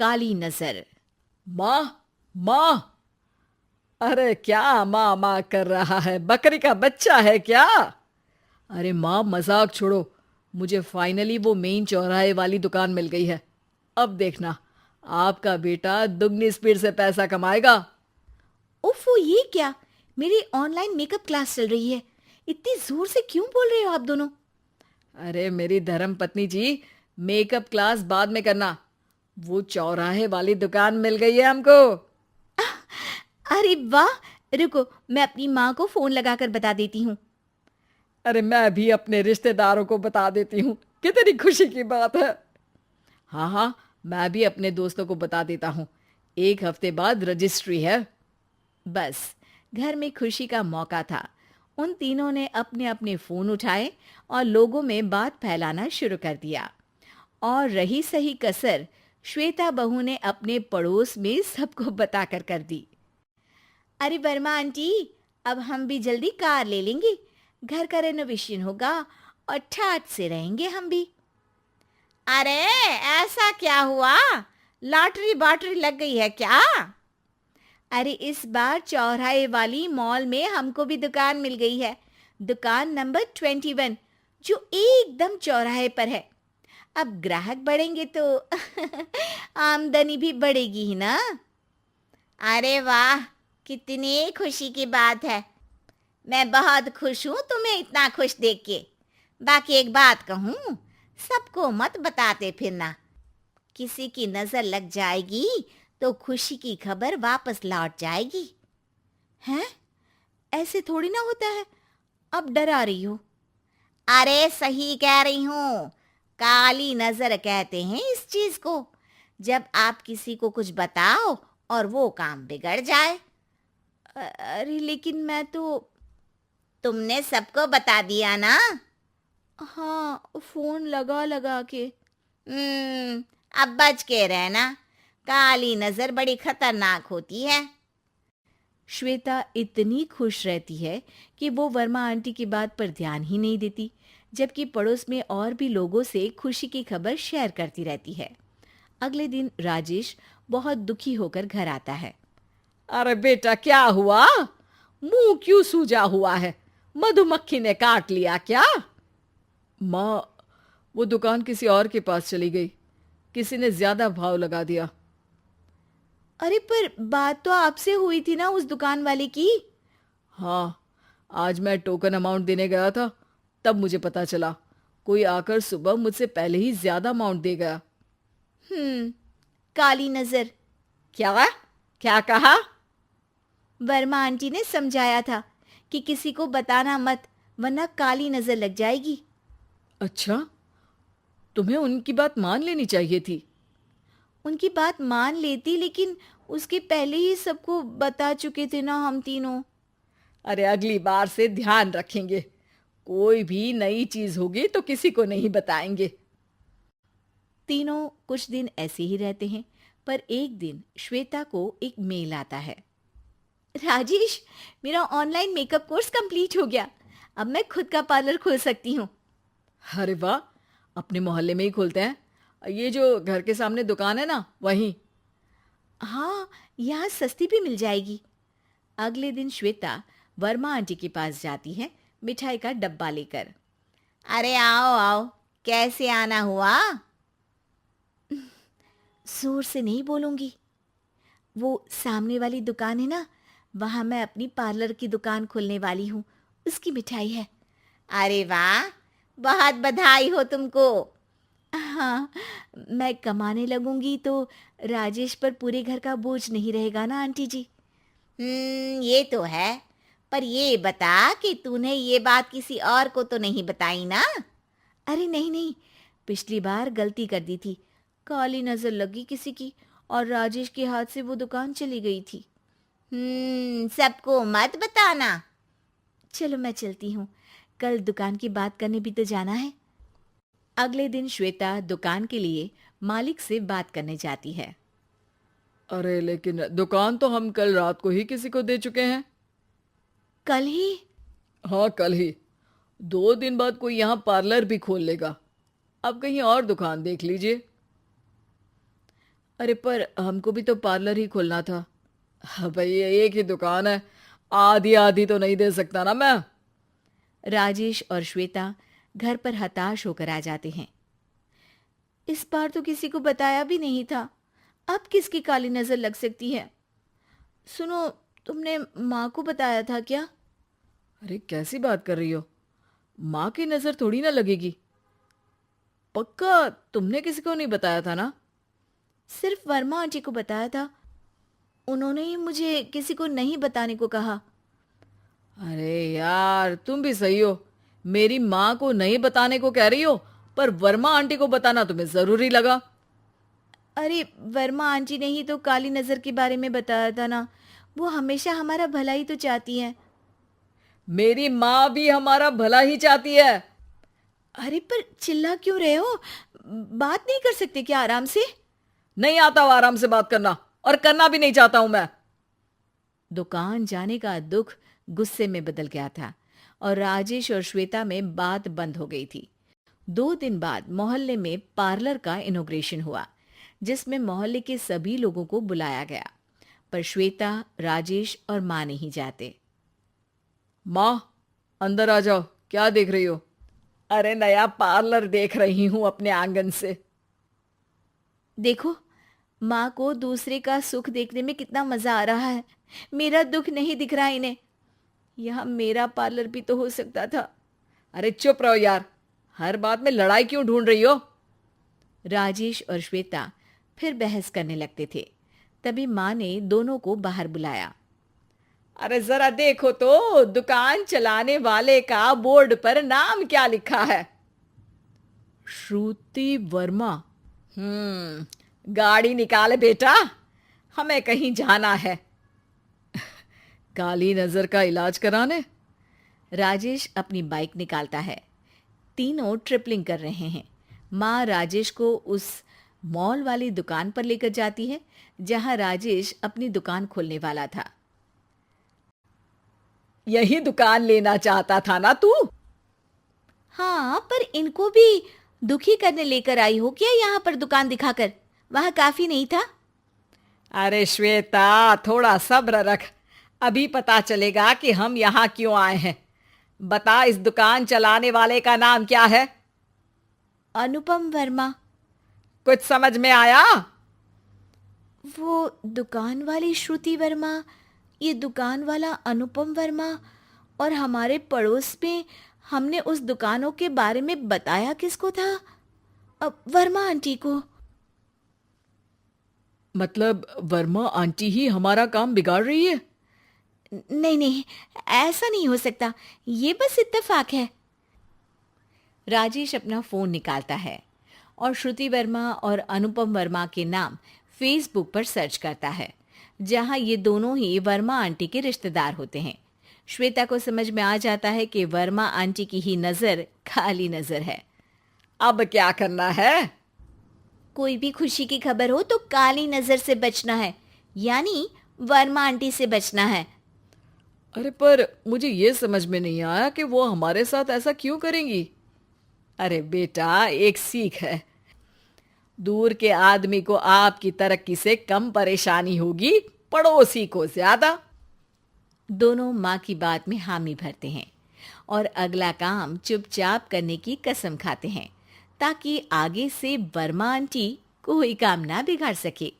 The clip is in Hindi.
काली नजर। माँ, माँ। अरे क्या माँ माँ कर रहा है? बकरी का बच्चा है क्या? अरे माँ, मजाक छोड़ो। मुझे फाइनली वो मेन चौराहे वाली दुकान मिल गई है। अब देखना, आपका बेटा दुगनी स्पीड से पैसा कमाएगा। उफ़ो, ये क्या? मेरी ऑनलाइन मेकअप क्लास चल रही है। इतनी जोर से क्यों बोल रहे हो आप दोनों? अरे मेरी धर्म पत्नी जी, मेकअप क्लास बाद में करना। वो चौराहे वाली दुकान मिल गई है हमको। अरे वाह! रुको, मैं अपनी माँ को फोन लगाकर बता देती हूँ। अरे मैं भी अपने रिश्तेदारों को बता देती हूँ। कितनी खुशी की बात है। हाँ हाँ, मैं भी अपने दोस्तों को बता देता हूँ। 1 हफ्ते बाद रजिस्ट्री है। बस, घर में खुशी का मौका था। उन तीनों ने अपने अपने फोन उठाए और लोगों में बात फैलाना शुरू कर दिया। और रही सही कसर, श्वेता बहू ने अपने पड़ोस में सबको बताकर कर दी। अरे वर्मा आंटी, अब हम भी जल्दी कार ले लेंगे। घर का रेनोवेशन होगा और ठाट से रहेंगे हम भी। अरे, ऐसा क्या हुआ? लॉटरी बाटरी लग गई है क्या? अरे, इस बार चौराहे वाली मॉल में हमको भी दुकान मिल गई है। दुकान नंबर 21, जो एकदम चौराहे पर है। अब ग्राहक बढ़ेंगे तो आमदनी भी बढ़ेगी ही ना। अरे वाह, कितनी खुशी की बात है। मैं बहुत खुश हूँ तुम्हें इतना खुश देख के। बाकी एक बात कहूँ, सबको मत बताते फिरना। किसी की नजर लग जाएगी तो खुशी की खबर वापस लौट जाएगी। हैं? ऐसे थोड़ी ना होता है। अब डरा रही हो। अरे सही कह रही हूँ। काली नजर कहते हैं इस चीज को। जब आप किसी को कुछ बताओ और वो काम बिगड़ जाए। अरे लेकिन मैं तो। तुमने सबको बता दिया ना? हाँ, फोन लगा लगा के। अब बच के रहना। काली नजर बड़ी खतरनाक होती है। श्वेता इतनी खुश रहती है कि वो वर्मा आंटी की बात पर ध्यान ही नहीं देती, जबकि पड़ोस में और भी लोगों से खुशी की खबर शेयर करती रहती है। अगले दिन राजेश बहुत दुखी होकर घर आता है। अरे बेटा, क्या हुआ? मुंह क्यों सूजा हुआ है? मधुमक्खी ने काट लिया क्या? माँ, वो दुकान किसी और के पास चली गई। किसी ने ज्यादा भाव लगा दिया। अरे पर बात तो आपसे हुई थी ना उस दुकान वाले की। हाँ, आज मैं टोकन अमाउंट देने गया था, तब मुझे पता चला। कोई आकर सुबह मुझसे पहले ही ज्यादा अमाउंट दे गया। काली नजर। क्या? क्या कहा? वर्मा आंटी ने समझाया था कि किसी को बताना मत, वरना काली नजर लग जाएगी। अच्छा, तुम्हें उनकी बात मान लेनी चाहिए थी। उनकी बात मान लेती, लेकिन उसके पहले ही सबको बता चुके थे ना हम तीनों। अरे अगली बार से ध्यान रखेंगे। कोई भी नई चीज होगी तो किसी को नहीं बताएंगे। तीनों कुछ दिन ऐसे ही रहते हैं, पर एक दिन श्वेता को एक मेल आता है। राजेश, मेरा ऑनलाइन मेकअप कोर्स कंप्लीट हो गया। अब मैं खुद का पार्लर खोल सकती हूँ। अरे वाह, अपने मोहल्ले में ही खोलते हैं। ये जो घर के सामने दुकान है ना, वहीं। हाँ, यहाँ सस्ती भी मिल जाएगी। अगले दिन श्वेता वर्मा आंटी के पास जाती है, मिठाई का डब्बा लेकर। अरे आओ आओ, कैसे आना हुआ? जोर से नहीं बोलूंगी। वो सामने वाली दुकान है ना, वहां मैं अपनी पार्लर की दुकान खोलने वाली हूँ। उसकी मिठाई है। अरे वाह, बहुत बधाई हो तुमको। हाँ, मैं कमाने लगूंगी तो राजेश पर पूरे घर का बोझ नहीं रहेगा ना आंटी जी। ये तो है। पर ये बता कि तूने ये बात किसी और को तो नहीं बताई ना? अरे नहीं नहीं, पिछली बार गलती कर दी थी। काली नजर लगी किसी की और राजेश के हाथ से वो दुकान चली गई थी। सबको मत बताना। चलो मैं चलती हूँ, कल दुकान की बात करने भी तो जाना है। अगले दिन श्वेता दुकान के लिए मालिक से बात करने जाती है। अरे लेकिन दुकान तो हम कल रात को ही किसी को दे चुके हैं। कल ही? हाँ, कल ही। 2 दिन बाद कोई यहाँ पार्लर भी खोल लेगा। अब कहीं और दुकान देख लीजिए। अरे पर हमको भी तो पार्लर ही खोलना था। हाँ भाई, एक ही दुकान है, आधी आधी तो नहीं दे सकता ना मैं। राजेश और श्वेता घर पर हताश होकर आ जाते हैं। इस बार तो किसी को बताया भी नहीं था, अब किसकी काली नजर लग सकती है। सुनो, तुमने माँ को बताया था क्या? अरे कैसी बात कर रही हो, माँ की नज़र थोड़ी ना लगेगी। पक्का तुमने किसी को नहीं बताया था ना? सिर्फ वर्मा आंटी को बताया था, उन्होंने ही मुझे किसी को नहीं बताने को कहा। अरे यार, तुम भी सही हो, मेरी माँ को नहीं बताने को कह रही हो, पर वर्मा आंटी को बताना तुम्हें ज़रूरी लगा। अरे वर्मा आंटी ने ही तो काली नज़र के बारे में बताया था ना, वो हमेशा हमारा भला ही तो चाहती हैं। मेरी माँ भी हमारा भला ही चाहती है। अरे पर चिल्ला क्यों रहे हो? बात नहीं कर सकते क्या आराम से? नहीं आता वो आराम से बात करना, और करना भी नहीं चाहता हूं मैं। दुकान जाने का दुख गुस्से में बदल गया था और राजेश और श्वेता में बात बंद हो गई थी। 2 दिन बाद मोहल्ले में पार्लर का इनॉग्रेशन हुआ, जिसमें मोहल्ले के सभी लोगों को बुलाया गया, पर श्वेता, राजेश और माँ नहीं जाते। माँ, अंदर आ जाओ, क्या देख रही हो? अरे नया पार्लर देख रही हूं अपने आंगन से। देखो, माँ को दूसरे का सुख देखने में कितना मजा आ रहा है, मेरा दुख नहीं दिख रहा इन्हें। यहाँ मेरा पार्लर भी तो हो सकता था। अरे चुप रहो यार, हर बात में लड़ाई क्यों ढूंढ रही हो? राजेश और श्वेता फिर बहस करने लगते थे। तभी माँ ने दोनों को बाहर बुलाया। अरे जरा देखो तो, दुकान चलाने वाले का बोर्ड पर नाम क्या लिखा है? श्रुति वर्मा। गाड़ी निकाले बेटा, हमें कहीं जाना है। काली नजर का इलाज कराने? राजेश अपनी बाइक निकालता है। तीनों ट्रिपलिंग कर रहे हैं। माँ राजेश को उस मॉल वाली दुकान पर लेकर जाती है जहां राजेश अपनी दुकान खोलने वाला था। यही दुकान लेना चाहता था ना तू? हाँ, पर इनको भी दुखी करने लेकर आई हो क्या यहाँ पर दुकान दिखाकर? वहाँ काफी नहीं था? अरे श्वेता, थोड़ा सब्र रख, अभी पता चलेगा कि हम यहाँ क्यों आए हैं। बता, इस दुकान चलाने वाले का नाम क्या है? अनुपम वर्मा। कुछ समझ में आया? वो दुकान वाली श्रुति वर्मा, ये दुकान वाला अनुपम वर्मा, और हमारे पड़ोस में हमने उस दुकानों के बारे में बताया किसको था? अब वर्मा आंटी को। मतलब वर्मा आंटी ही हमारा काम बिगाड़ रही है? नहीं नहीं, ऐसा नहीं हो सकता, ये बस इत्तेफाक है। राजेश अपना फोन निकालता है और श्रुति वर्मा और अनुपम वर्मा के नाम फेसबुक पर सर्च करता है, जहां ये दोनों ही वर्मा आंटी के रिश्तेदार होते हैं। श्वेता को समझ में आ जाता है कि वर्मा आंटी की ही नजर खाली नजर है। अब क्या करना है? कोई भी खुशी की खबर हो तो काली नजर से बचना है, यानी वर्मा आंटी से बचना है। अरे पर मुझे ये समझ में नहीं आया कि वो हमारे साथ ऐसा क्यों करेंगी। अरे बेटा, एक सीख है, दूर के आदमी को आपकी तरक्की से कम परेशानी होगी, पड़ोसी को ज्यादा। दोनों माँ की बात में हामी भरते हैं और अगला काम चुपचाप करने की कसम खाते हैं, ताकि आगे से वर्मा आंटी कोई काम ना बिगाड़ सके।